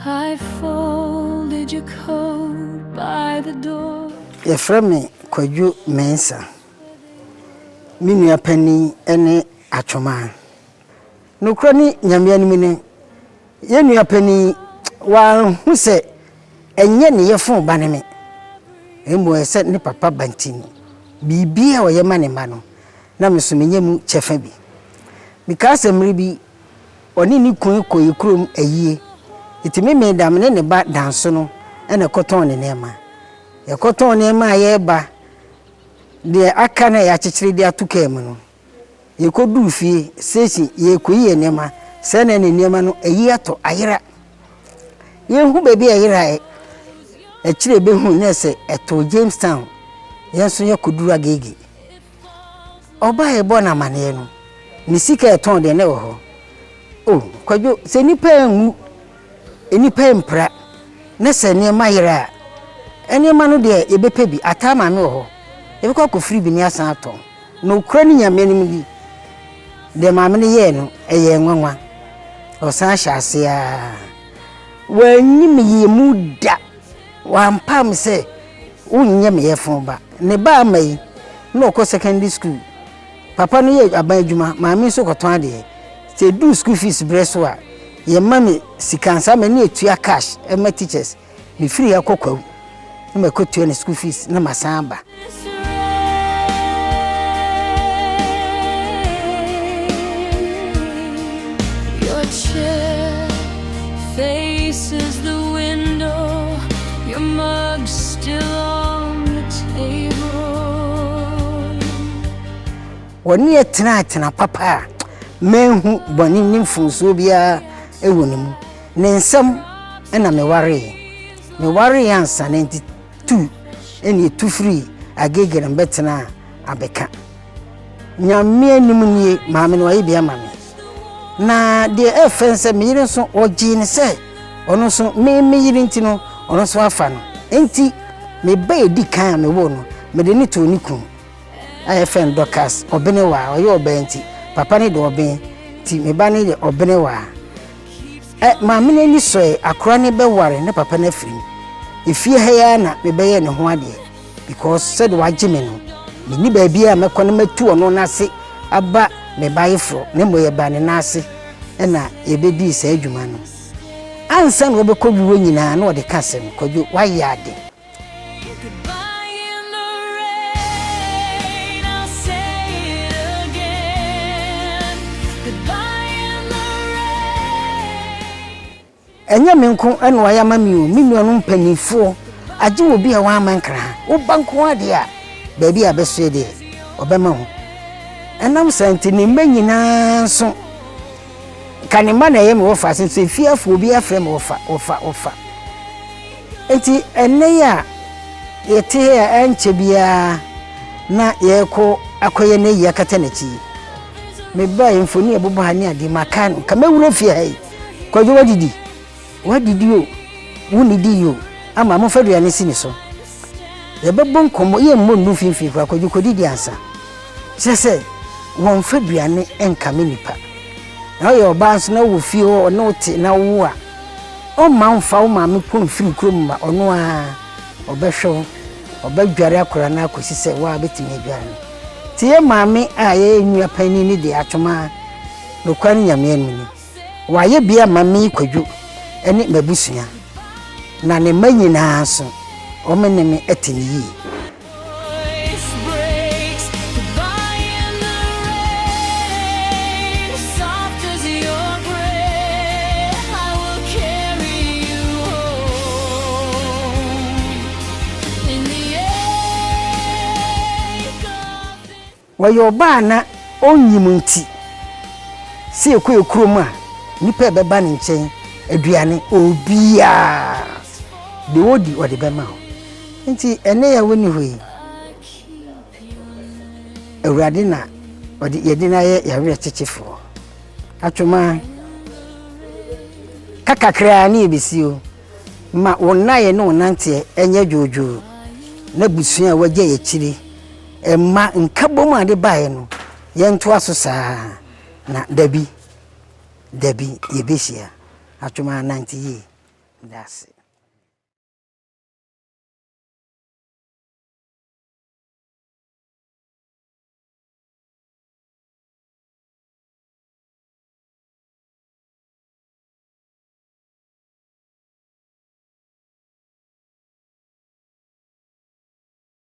I folded your coat by the door. Veronica Kwadwo Mensah. Me nua pani ene Atwomaa. No kroni nyame anime ne. Ye nua pani wa hu se enye ne yefon ba ne me. Emu ese ne papa bantini. Bibia wo ye ma ne ma no. Na me so menye mu chefa bi. Because emri bi oni ni kun koyi krom ayie. Itimi me dam ne ba danso no ene koton ne nema. Ye koton nema ye ba de aka na ya chichiri de atuka mu no. Ye kodu fie sesi ye koyi nema se na ne nema no ayi ato ayira. Ye hu bebi ayira e chire be hu ne se eto Jamestown yenso ye koduru agege. Oba e bo na mane no ni sika eton de ne wo ho. Oh, Kwadwo se nipa enwu enipa empra ne se nema yira enema no de ebepe bi atama me wo ho. Ebe ko free bi ni asan ato no kura ni nyame ni bi de maame ne ye no eye nwanwa o san hyase a wanyi me ye mu da wampam se unye me ye fon ba ne ba mai no ko secondary school papa no ye aban adwuma maame so koton ade se do school fees breso a ye mame sikansa me ne etua cash e ma teachers me free akokwa me ko tua ne school fees na masan ba. Faces the window, your mug still on the table. Woni etena papa menhu boni nimfunso bia ewonimu ne nsam na me ware ansa 92 eni tu free agege mbetena abeka nyame anim nie maame no ayi bia maame na de efense me yire so oji ne se ono so me yire ntino ono so afa no enti me ba edi kan me wo no me de ni to ni kun ayefen dokas obene wa oye obenti papa ne de oben ti me ba ne de obene wa maame ne ni so akora ne be ware ne papa na firi efie ha ya na me be ye ne ho ade because said wa jime no me ni ba bia me kɔ ne matu ono na se aba me baye fro ne moye ba ne nase na ebedi sa adwuma no ansa no obekɔ biwo nyina na ode kasem Kwadwo waye ade enya menko ene waya mami o mi nuanu mpanifo age obi a wa amankra wo banko ade a ba bi abeso de obema ho enam santi ni manyina so kanima na yem wofa se fiafo obi afrem wofa enti enne ya yete ya enche bia na yeko akoye na yi akata na chi me ba yemfoni ebobo ha ni ade makan kamewuro fie hai Kwadwo wadidi o wunidi yo ama mo fadu ya ne sini so ye bebon komo ye mo nu finfi kwa Kwadwo kodidi ansa se won faduane enka me nipa na yo ba nso na wo fie o no te na wo a o manfa o ma me pon firi krom ma ono a obehwe obadware akora na akosi se wa betimi adware tie maame a ye nua pani ni de Atwomaa no kwani nyame anuni wa ye bia maame Kwadwo eni mabusua na ne manyina so o meneme etini yi wayo ba na onyimunti si ekuru mu a nipa beba ne nchen aduane obia de wodi ode bema ho nti ene ya woni hoyi awurade na ode yedina ye yawe chichifo Atwomaa kakakra na ebisio ma wonaye no nante enye jojo na busua wagye ye chiri emma nkabom ade bae no yento asosa na dabi yebehia Atwomaa 90 ye That's it.